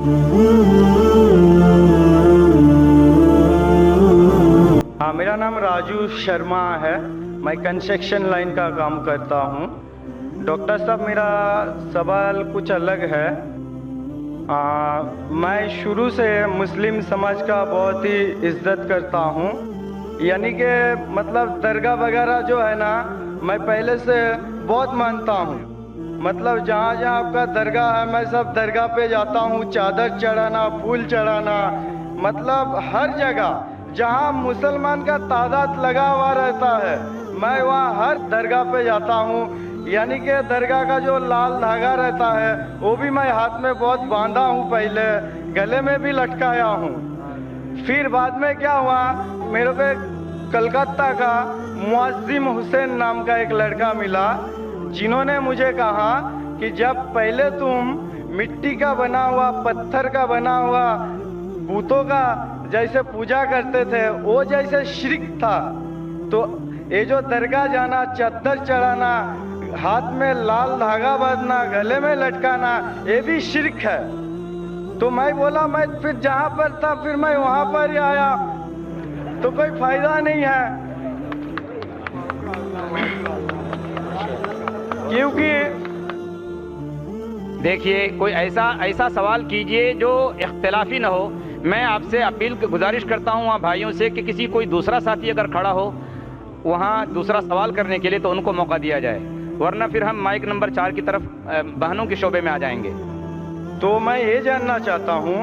हाँ, मेरा नाम राजू शर्मा है। मैं कंस्ट्रक्शन लाइन का काम करता हूँ। डॉक्टर साहब, मेरा सवाल कुछ अलग है। मैं शुरू से मुस्लिम समाज का बहुत ही इज्जत करता हूँ। यानी कि मतलब दरगाह वगैरह जो है ना, मैं पहले से बहुत मानता हूँ। मतलब जहाँ जहाँ आपका दरगाह है, मैं सब दरगाह पे जाता हूँ, चादर चढ़ाना, फूल चढ़ाना, मतलब हर जगह जहाँ मुसलमान का तादाद लगा हुआ रहता है, मैं वहाँ हर दरगाह पे जाता हूँ। यानी कि दरगाह का जो लाल धागा रहता है वो भी मैं हाथ में बहुत बांधा हूँ, पहले गले में भी लटकाया हूँ। फिर बाद में क्या हुआ, मेरे को कलकत्ता का मुअज्जिम हुसैन नाम का एक लड़का मिला, जिन्होंने मुझे कहा कि जब पहले तुम मिट्टी का बना हुआ, पत्थर का बना हुआ बूतों का जैसे पूजा करते थे, वो जैसे शिर्क था, तो ये जो दरगाह जाना, चादर चढ़ाना, हाथ में लाल धागा बांधना, गले में लटकाना, ये भी शिर्क है। तो मैं बोला, मैं फिर जहाँ पर था फिर मैं वहाँ पर ही आया, तो कोई फायदा नहीं है, क्योंकि देखिए, कोई ऐसा सवाल कीजिए जो इख्तिलाफी ना हो। मैं आपसे गुजारिश करता हूँ वहाँ भाइयों से कि किसी कोई दूसरा साथी अगर खड़ा हो वहाँ दूसरा सवाल करने के लिए तो उनको मौका दिया जाए, वरना फिर हम माइक नंबर 4 की तरफ बहनों के शोबे में आ जाएंगे। तो मैं ये जानना चाहता हूँ,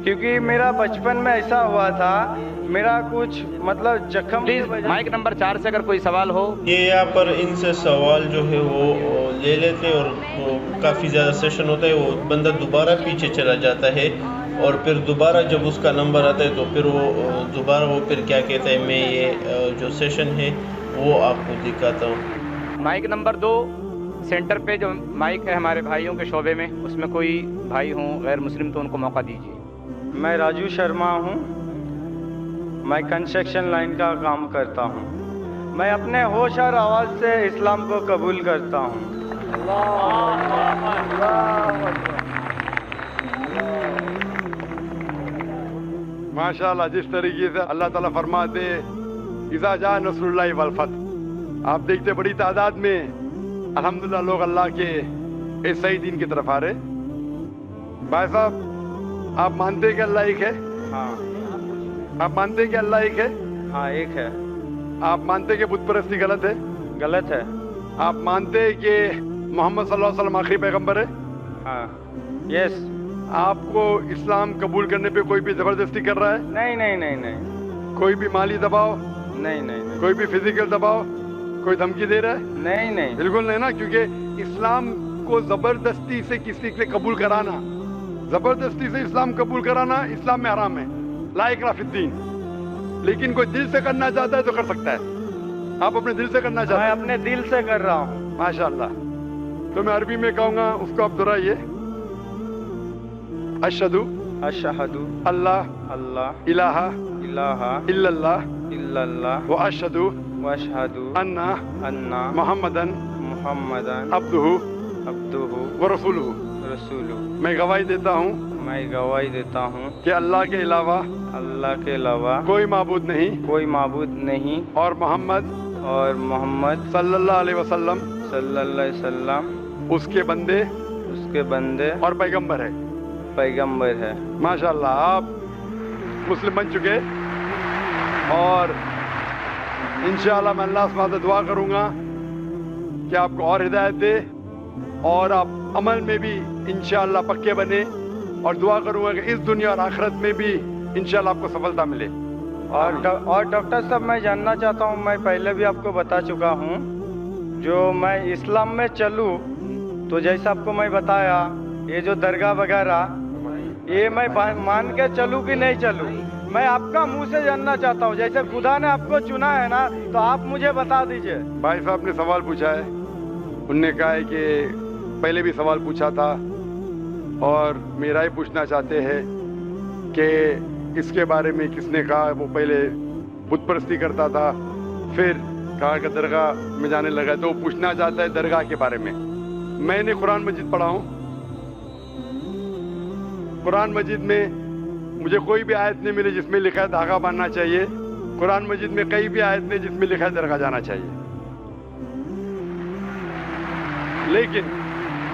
क्योंकि मेरा बचपन में ऐसा हुआ था, मेरा कुछ मतलब जख्म। प्लीज माइक नंबर 4 से अगर कोई सवाल हो। ये यहाँ पर इनसे सवाल जो है वो ले लेते और काफ़ी ज़्यादा सेशन होता है, वो बंदा दोबारा पीछे चला जाता है और फिर दोबारा जब उसका नंबर आता है तो फिर वो दोबारा वो फिर क्या कहता है, मैं ये जो सेशन है वो आपको दिखाता हूँ। माइक नंबर 2 सेंटर पे जो माइक है हमारे भाइयों के शोबे में, उसमें कोई भाई हों गैर मुस्लिम तो उनको मौका दीजिए। मैं राजू शर्मा हूँ, मैं कंस्ट्रक्शन लाइन का काम करता हूँ। मैं अपने होश और आवाज़ से इस्लाम को कबूल करता हूँ। माशाअल्लाह, जिस तरीके से अल्लाह ताला फरमाते इज़ा जा नस्रुल्लाहि वल फतह, आप देखते बड़ी तादाद में अल्हम्दुलिल्लाह लोग अल्लाह के इस सही दीन की तरफ आ रहे। भाई साहब, आप मानते हैं कि अल्लाह एक है? हाँ। आप मानते हैं कि अल्लाह एक है? हाँ, एक है। आप मानते हैं कि बुत परस्ती गलत है? गलत है। आप मानते हैं कि मोहम्मद सल्लल्लाहु अलैहि वसल्लम आखिरी पैगंबर है? हाँ। यस। आपको इस्लाम कबूल करने पे कोई भी जबरदस्ती कर रहा है? नहीं नहीं नहीं नहीं। कोई भी माली दबाव? नहीं नहीं नहीं। कोई भी फिजिकल दबाव? कोई धमकी दे रहा है? नहीं नहीं। बिल्कुल नहीं ना, क्योंकि इस्लाम को जबरदस्ती से किसी से कबूल कराना, जबरदस्ती से इस्लाम कबूल कराना इस्लाम में हराम है, ला इकराह फिद्दीन। लेकिन कोई दिल से करना चाहता है तो कर सकता है। आप अपने दिल से करना चाहते हैं? मैं अपने दिल से कर रहा हूँ। माशाअल्लाह। तो मैं अरबी में कहूँगा, उसको आप दोहराइए। अशहदु अशहदु अल्लाह अल्लाह इलाहा इलाहा इल्लल्लाह इल्लल्लाह व अशहदु वअशहदु अन्ना अन्ना मुहम्मदन मुहम्मदन अब्दुहु अब्दुहु व रसूलुहु। रसूलुहु। मैं गवाही देता हूँ मैं गवाही देता हूँ कि अल्लाह के अलावा अल्लाह के अलावा कोई माबूद नहीं कोई माबूद नहीं और मोहम्मद सल्लल्लाहु अलैहि वसल्लम उसके बंदे उसके बंदे और पैगंबर है। पैगंबर है। माशाअल्लाह, आप मुस्लिम बन चुके और इंशाअल्लाह मैं अल्लाह से दुआ करूंगा कि आपको और हिदायत दे और आप अमल में भी इंशाअल्लाह पक्के बने, और दुआ करूंगा कि इस दुनिया और आखिरत में भी इंशाअल्लाह आपको सफलता मिले। और डॉक्टर साहब, मैं जानना चाहता हूँ, मैं पहले भी आपको बता चुका हूँ, जो मैं इस्लाम में चलूँ तो जैसा आपको मैं बताया, ये जो दरगाह वगैरह ये मैं मान के चलूँ कि नहीं चलूँ, मैं आपका मुंह से जानना चाहता हूँ। जैसे खुदा ने आपको चुना है ना, तो आप मुझे बता दीजिए। भाई साहब ने सवाल पूछा है, उनने कहा है कि पहले भी सवाल पूछा था और मेरा ही पूछना चाहते हैं कि इसके बारे में किसने कहा। वो पहले बुत परस्ती करता था, फिर कहा कि दरगाह में जाने लगा, तो वो पूछना चाहता है दरगाह के बारे में। मैंने कुरान मजीद पढ़ा हूँ, कुरान मजीद में मुझे कोई भी आयत नहीं मिली जिसमें लिखा है धागा बांधना चाहिए। कुरान मजीद में कई भी आयत नहीं जिसमें लिखा है दरगाह जाना चाहिए।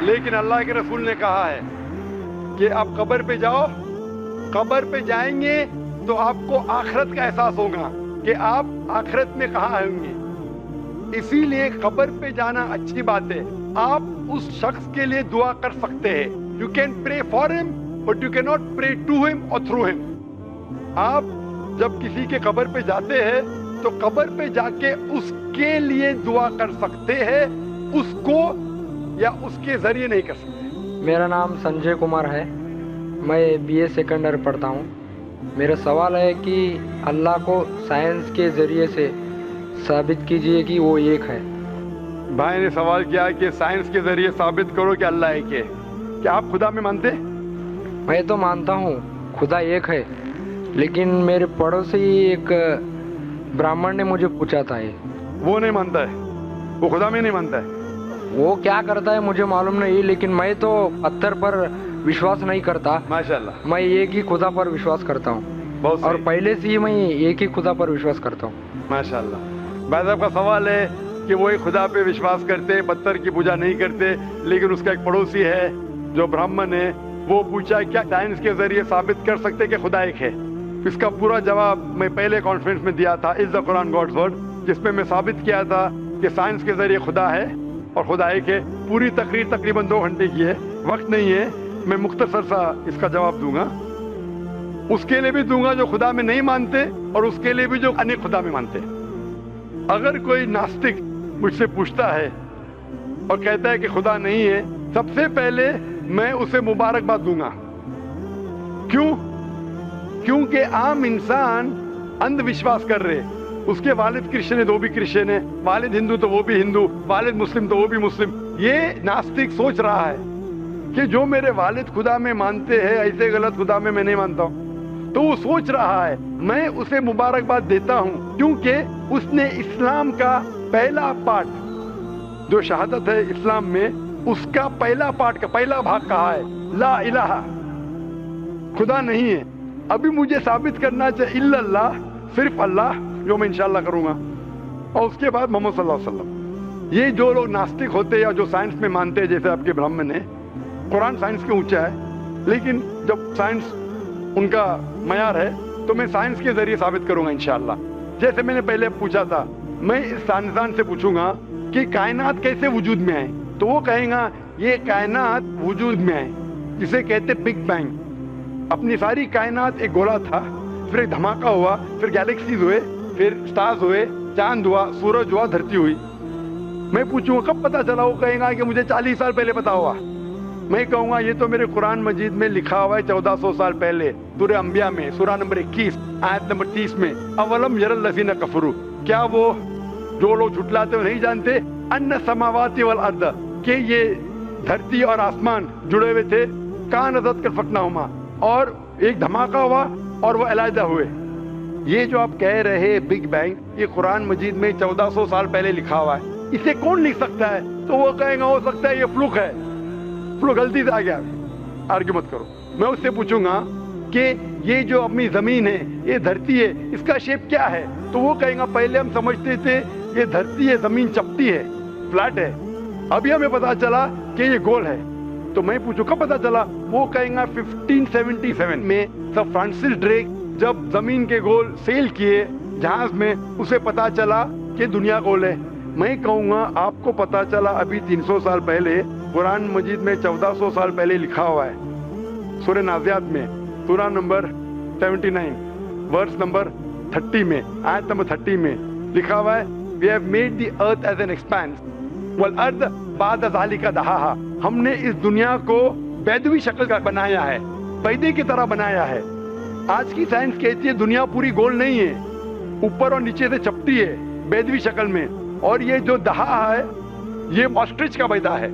लेकिन अल्लाह के रसूल ने कहा है कि आप कब्र पे जाओ, कब्र पे जाएंगे तो आपको आखिरत का एहसास होगा कि आप आखिरत में कहाँ होंगे। इसीलिए कब्र पे जाना अच्छी बात है। आप उस शख्स के लिए दुआ कर सकते हैं। You can pray for him but you can not pray to him और थ्रू हिम। आप जब किसी के कब्र पे जाते हैं तो कब्र पे जाके उसके लिए दुआ कर सकते हैं, उसको या उसके जरिए नहीं कर सकते। मेरा नाम संजय कुमार है, मैं बीए सेकंड ईयर पढ़ता हूँ। मेरा सवाल है कि अल्लाह को साइंस के ज़रिए से साबित कीजिए कि वो एक है। भाई ने सवाल किया कि साइंस के जरिए साबित करो कि अल्लाह एक है। क्या आप खुदा में मानते? मैं तो मानता हूँ खुदा एक है, लेकिन मेरे पड़ोसी एक ब्राह्मण ने मुझे पूछा था ये। वो नहीं मानता है, वो खुदा में नहीं मानता है। वो क्या करता है मुझे मालूम नहीं, लेकिन मैं तो पत्थर पर विश्वास नहीं करता। माशाल्लाह, मैं एक ही खुदा पर विश्वास करता हूँ, बहुत और सही। पहले से ही मैं एक ही खुदा पर विश्वास करता हूँ। माशाल्लाह। भाई साहब का सवाल है कि वो एक खुदा पे विश्वास करते, पत्थर की पूजा नहीं करते, लेकिन उसका एक पड़ोसी है जो ब्राह्मण है, वो पूछा क्या साइंस के जरिए साबित कर सकते कि खुदा एक है। इसका पूरा जवाब मैं पहले कॉन्फ्रेंस में दिया था, is the Quran God's word, जिसमें मैं साबित किया था कि साइंस के जरिए खुदा है और खुदा एक है। पूरी तकरीर तकरीबन 2 घंटे की है, वक्त नहीं है, मैं मुख्तसर सा इसका जवाब दूंगा। उसके लिए भी दूंगा जो खुदा में नहीं मानते और उसके लिए भी जो अनेक खुदा में मानते। अगर कोई नास्तिक मुझसे पूछता है और कहता है कि खुदा नहीं है, सबसे पहले मैं उसे मुबारकबाद दूंगा। क्यों? क्योंकि आम इंसान अंधविश्वास कर रहे। उसके वालिद क्रिश्चियन है तो वो भी क्रिश्चियन है, वालिद हिंदू तो वो भी हिंदू, वालिद मुस्लिम तो वो भी मुस्लिम। ये नास्तिक सोच रहा है कि जो मेरे वालिद खुदा में मानते हैं ऐसे गलत खुदा में मैं नहीं मानता हूँ। तो वो सोच रहा है, मैं उसे मुबारकबाद देता हूँ क्योंकि उसने इस्लाम का पहला पार्ट जो शहादत है इस्लाम में, उसका पहला पार्ट का पहला भाग कहा है ला इलाहा, खुदा नहीं है। अभी मुझे साबित करना चाहिए इल्लल्लाह, सिर्फ अल्लाह, जो मैं इंशाल्लाह करूंगा, और उसके बाद मोहम्मद सल्लल्लाहु अलैहि वसल्लम। ये जो लोग नास्तिक होते हैं या जो साइंस में मानते हैं, जैसे आपके ब्राह्मण है, कुरान साइंस के ऊंचा है, लेकिन जब साइंस उनका मयार है तो मैं साइंस के जरिए साबित करूंगा इंशाल्लाह। जैसे मैंने पहले पूछा था, मैं इस साइंसदान से पूछूंगा कि कायनात कैसे वजूद में आए, तो वो कहेगा ये कायनात वजूद में आए जिसे कहते बिग बैंग। अपनी सारी कायनात एक गोला था, फिर एक धमाका हुआ, फिर गैलेक्सीज हुए, फिर स्टार्स हुए, चांद हुआ, सूरज हुआ, धरती हुई। मैं पूछूंगा कब पता चला, वो कहेगा कि मुझे 40 साल पहले पता हुआ। मैं कहूंगा ये तो मेरे कुरान मजीद में लिखा हुआ है 1400 साल पहले, सूरह अंबिया में, सूरह नंबर 21 आयत नंबर 30 में, अवलम यरल लज़ीना कफरू, क्या वो जो लोग झुटलाते नहीं जानते अन्ना समावाति वल अर्द, कि ये धरती और आसमान जुड़े हुए थे, कान अज़त कर फकनाहुमा, और एक धमाका हुआ और वो अलहदा हुए। ये जो आप कह रहे हैं बिग बैंग, ये कुरान मजीद में 1400 साल पहले लिखा हुआ है, इसे कौन लिख सकता है? तो वो कहेगा हो सकता है ये फ्लूक है, फ्लूक गलती से आ गया। आर्ग्यू मत करो। मैं उससे पूछूंगा कि ये जो अपनी जमीन है, ये धरती है, इसका शेप क्या है? तो वो कहेगा पहले हम समझते थे ये धरती है, जमीन चपटी है, फ्लैट है, अभी हमें पता चला कि ये गोल है। तो मैं पूछूं कब पता चला? वो कहेगा 1577 में सर फ्रांसिस ड्रेक जब जमीन के गोल सेल किए जहाज में, उसे पता चला कि दुनिया गोल है। मैं कहूँगा आपको पता चला अभी 300 साल पहले, कुरान मजीद में 1400 साल पहले लिखा हुआ है सूरह नाज़ियात में, सूरह नंबर 79 वर्स नंबर 30 में, आयत नंबर 30 में लिखा हुआ है we have made the earth as an expanse वल अर्द बाद ज़ालिका दहाहा, हमने इस दुनिया को बैदवी शक्ल का बनाया है, पैदे की तरह बनाया है। आज की साइंस कहती है दुनिया पूरी गोल नहीं है, ऊपर और नीचे से चपटी है बैदवी शक्ल में, और ये जो दहा है ये ऑस्ट्रिच का बैदा है,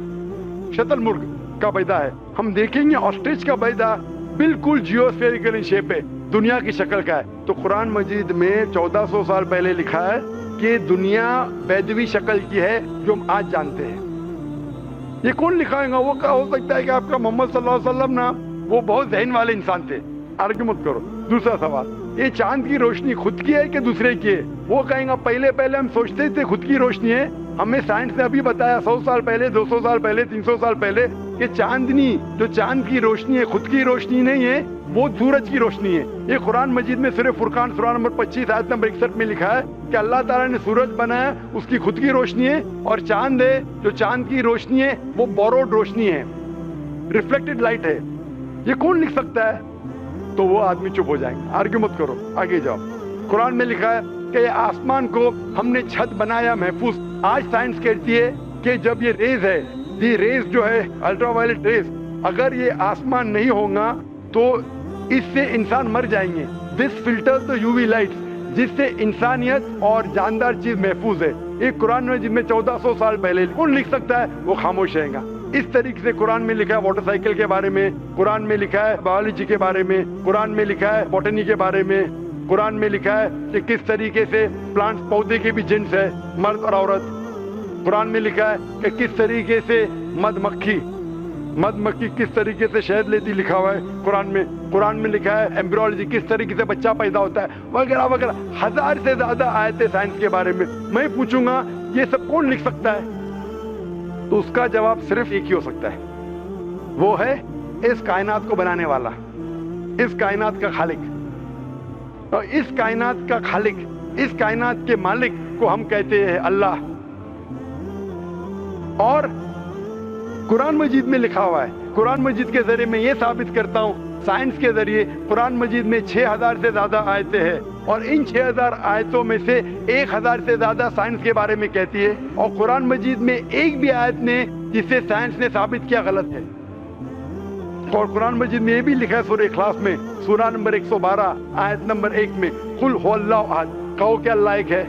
शतरमुर्ग का बैदा है। हम देखेंगे ऑस्ट्रिच का बैदा बिल्कुल जियोस्फेरिकल इन शेप है, दुनिया की शक्ल का है। तो कुरान मजीद में 1400 साल पहले लिखा है कि दुनिया बैदवी शक्ल की है जो हम आज जानते हैं। ये कौन लिखाएगा? वो क्या हो सकता है कि आपका मोहम्मद सल्लल्लाहु अलैहि वसल्लम ना वो बहुत जहन वाले इंसान थे। आर्ग्यू मत करो। दूसरा सवाल, ये चांद की रोशनी खुद की है कि दूसरे की है? वो कहेंगे पहले पहले हम सोचते थे खुद की रोशनी है, हमें साइंस ने अभी बताया 100 साल पहले, 200 साल पहले, 300 साल पहले कि चांदनी जो चांद की रोशनी है खुद की रोशनी नहीं है, वो सूरज की रोशनी है। ये कुरान मजीद में सूरह फुरकान सूरा नंबर 25 आयत नंबर 61 में लिखा है कि अल्लाह ताला ने सूरज बनाया, उसकी खुद की रोशनी है, और चांद है जो चांद की रोशनी है वो बोरोड रोशनी है, रिफ्लेक्टेड लाइट है। ये कौन लिख सकता है? तो वो आदमी चुप हो जाएंगे। आर्ग्यू मत करो, आगे जाओ। कुरान में लिखा है कि ये आसमान को हमने छत बनाया महफूज। आज साइंस कहती है कि जब ये रेज है, ये रेज जो है अल्ट्रावायलेट रेज, अगर ये आसमान नहीं होगा तो इससे इंसान मर जाएंगे। This filters the UV lights, जिससे इंसानियत और जानदार चीज महफूज है। ये कुरान में जिसमें 1400 साल पहले कौन लिख सकता है? वो खामोश रहेगा। इस तरीके से कुरान में लिखा है मोटरसाइकिल के बारे में, कुरान में लिखा है बायोलॉजी के बारे में, कुरान में लिखा है बॉटनी के बारे में, कुरान में लिखा है कि किस तरीके से प्लांट्स पौधे के भी जिन्स है, मर्द और औरत। कुरान में लिखा है कि किस तरीके से मधुमक्खी किस तरीके से शहद लेती, लिखा हुआ है कुरान में लिखा है एम्ब्रियोलॉजी, किस तरीके से बच्चा पैदा होता है, वगैरह वगैरह। 1000 से ज्यादा आयतें साइंस के बारे में। मैं पूछूंगा ये सब कौन लिख सकता है? तो उसका जवाब सिर्फ एक ही हो सकता है, वो है इस कायनात को बनाने वाला, इस कायनात का खालिक। और इस कायनात का खालिक, इस कायनात के मालिक को हम कहते हैं अल्लाह। और कुरान मजीद में लिखा हुआ है, कुरान मजीद के जरिए मैं ये साबित करता हूँ, साइंस के जरिए कुरान मजीद में 6000 से ज्यादा आयतें हैं, और इन 6000 आयतों में से 1000 से ज्यादा साइंस के बारे में कहती है, और कुरान मजीद में एक भी आयत ने जिसे साइंस ने साबित किया गलत है। और कुरान मजीद में ये भी लिखा है सूरह इखलास में सूरा नंबर 112 आयत नंबर 1 में, कुल हुवल्लाहु अहद, कहो कि अल्लाह एक है।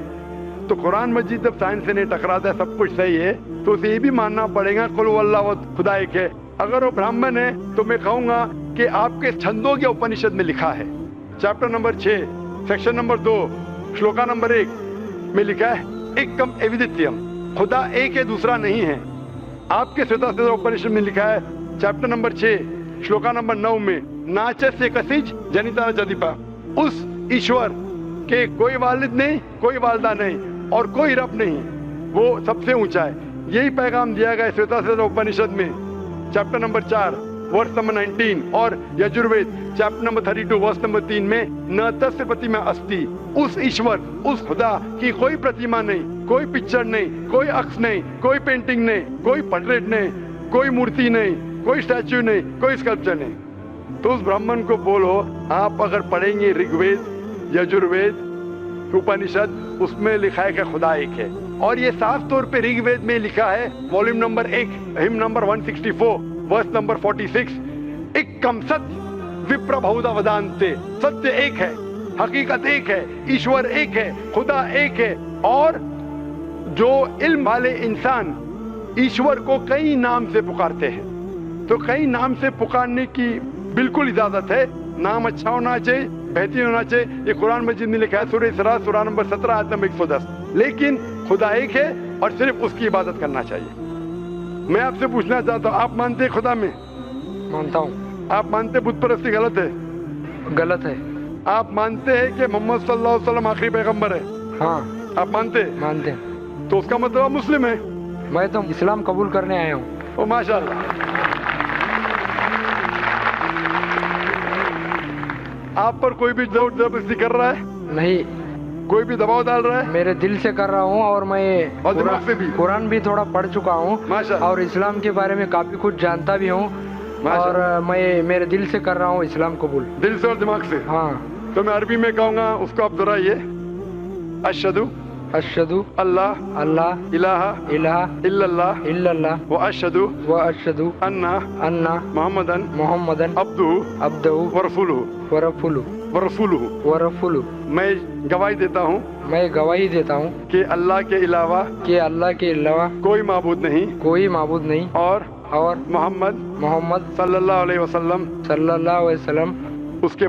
तो कुरान मजीद जब साइंस से नहीं टकराता है, सब कुछ सही है, तो उसे ये भी मानना पड़ेगा कुल हुवल्लाहु अहद, खुदा एक है। अगर वो ब्राह्मण है तो मैं कहूंगा कि आपके छंदों के उपनिषद में लिखा है, chapter number 6 section number 2 shloka number 1 में लिखा है एकम एविदित्यम, खुदा एक है दूसरा नहीं है। आपके श्वेता उपनिषद में लिखा है चैप्टर नंबर 6 श्लोका नंबर 9 में नाचस्य कसिज जनिता न जदिपा, उस ईश्वर के कोई वालिद नहीं, कोई वालदा नहीं और कोई रब नहीं, वो सबसे ऊंचा है। यही पैगाम दिया गया श्वेता उपनिषद में चैप्टर नंबर 4 वर्ष नंबर 19 और यजुर्वेद चैप्टर नंबर 32 वर्ष नंबर 3 में न तस्य प्रतिमा अस्ति, उस ईश्वर, उस खुदा की कोई प्रतिमा नहीं, कोई पिक्चर नहीं, कोई अक्स नहीं, कोई पेंटिंग नहीं, कोई पोर्ट्रेट नहीं, कोई मूर्ति नहीं, कोई स्टैच्यू नहीं, कोई स्कल्पचर नहीं। तो उस ब्राह्मण को बोलो, आप अगर पढ़ेंगे ऋग्वेद, यजुर्वेद, उपनिषद, उसमें लिखा है कि खुदा एक है। और ये साफ तौर पे ऋग्वेद में लिखा है volume number 1 hymn number 164 verse number 46, एकम सत्य विप्र बहुधा वदान्ते, सत्य एक है, हकीकत एक है, ईश्वर एक है, खुदा एक है। और जो इल्म वाले इंसान ईश्वर को कई नाम से पुकारते हैं, तो कई नाम से पुकारने की बिल्कुल इजाजत है। नाम अच्छा होना चाहिए, बेहतरीन होना चाहिए। ये कुरान मजीद में लिखा है सूरह इसरा सूरा नंबर 17 आयत नंबर 110। लेकिन खुदा एक है और सिर्फ उसकी इबादत करना चाहिए। मैं आपसे पूछना चाहता हूँ, आप मानते हैं खुदा में? मानता हूँ। आप मानते बुत परस्ती गलत है? गलत है। आप मानते हैं कि मोहम्मद सल्लल्लाहु अलैहि वसल्लम आखिरी पैगंबर है? हाँ। आप मानते हैं? मानते हैं। तो उसका मतलब आप मुस्लिम है? मैं तो इस्लाम कबूल करने आया हूँ। ओ माशाअल्लाह। आप पर कोई भी जोर जबरदस्ती कर रहा है? नहीं। कोई भी दबाव डाल रहा है? मेरे दिल से कर रहा हूँ, और मैं और दिमाग से भी? कुरान भी थोड़ा पढ़ चुका हूँ और इस्लाम के बारे में काफी कुछ जानता भी हूँ, और मैं मेरे दिल से कर रहा हूँ इस्लाम कबूल। दिल से और दिमाग से? हाँ। तो मैं अरबी में कहूँगा, उसको आप दोहराइए। अशहदु अशहदु अल्लाह अल्लाह इलाहा इल्लल्लाह इल्लल्लाह व अशहदु अन्ना मुहम्मदन अब्दुहु व रसूलुहु। मैं गवाही देता हूँ कि अल्लाह के अलावा कोई माबूद नहीं और मोहम्मद सल्लल्लाहु अलैहि वसल्लम उसके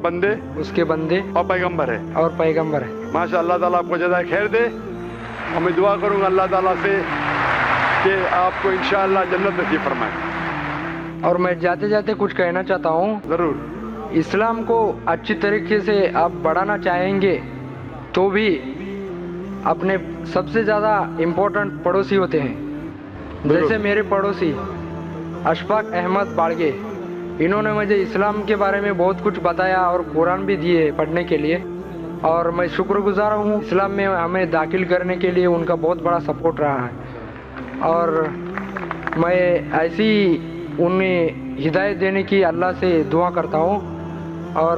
बंदे और पैगंबर है। माशा अल्लाह ताला आपको जज़ाए खैर दे। और मैं दुआ करूँगा अल्लाह ताला से कि आपको इंशाअल्लाह जन्नत नसीब फरमाए। اور میں جاتے جاتے کچھ کہنا چاہتا ہوں، ضرور. اسلام کو اچھی طریقے سے آپ بڑھانا چاہیں گے تو بھی اپنے سب سے زیادہ امپورٹنٹ پڑوسی ہوتے ہیں. جیسے میرے پڑوسی اشفاق احمد باڑگے، انہوں نے مجھے اسلام کے بارے میں بہت کچھ بتایا اور قرآن بھی دیے پڑھنے کے لیے، اور میں شکر گزار ہوں. اسلام میں ہمیں داخل کرنے کے لیے ان کا بہت بڑا سپورٹ رہا ہے، اور میں ایسی انہیں ہدایت دینے کی اللہ سے دعا کرتا ہوں. اور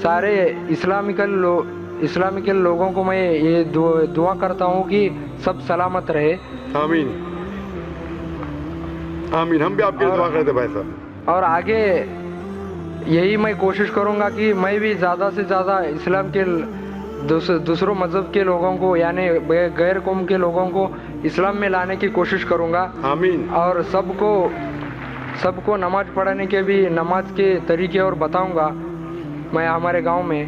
سارے اسلامیکل لوگوں کو میں یہ دعا کرتا ہوں کہ سب سلامت رہے. آمین آمین. ہم بھی آپ کے لیے دعا کرتے بھائی صاحب. اور آگے یہی میں کوشش کروں گا کہ میں بھی زیادہ سے زیادہ اسلام کے دوسروں مذہب کے لوگوں کو، یعنی غیر قوم کے لوگوں کو اسلام میں لانے کی کوشش کروں گا. آمین. اور سب کو نماز پڑھنے کے بھی نماز کے طریقے اور بتاؤں گا میں ہمارے گاؤں میں.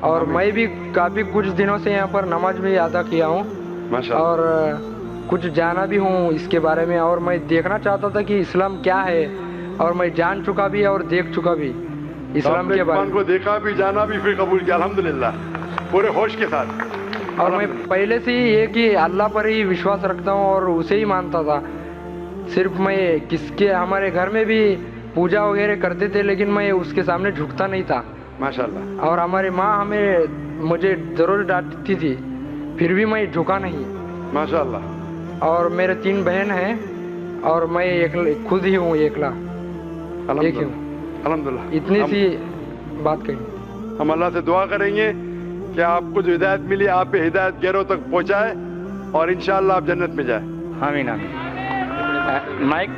اور میں بھی کافی کچھ دنوں سے یہاں پر نماز بھی ادا کیا ہوں، ماشاءاللہ. اور کچھ جانا بھی ہوں اس کے بارے میں، اور میں دیکھنا چاہتا تھا کہ اسلام کیا ہے، اور میں جان چکا بھی اور دیکھ چکا بھی اسلام آپ نے کے بارے ایمان کو دیکھا بھی، جانا بھی، پھر قبول کیا الحمدللہ پورے ہوش کے ساتھ. اور میں پہلے سے ہی یہ کہ اللہ پر ہی وشواس رکھتا ہوں اور اسے ہی مانتا تھا. صرف میں ہمارے گھر میں بھی پوجا وغیرہ کرتے تھے، لیکن میں اس کے سامنے جھکتا نہیں تھا. ماشاءاللہ. اور ہماری ماں مجھے ضرور ڈانٹتی تھی، پھر بھی میں جھکا نہیں. ماشاءاللہ. اور میرے 3 بہن ہیں اور میں خود ہی ہوں اکیلا. الحمدللہ. اتنی سی بات کہی. ہم اللہ سے دعا کریں گے کہ آپ کو جو ہدایت ملی آپ پہ ہدایت غیروں تک پہنچائے، اور انشاءاللہ آپ جنت میں جائیں. آمین آمین. مائک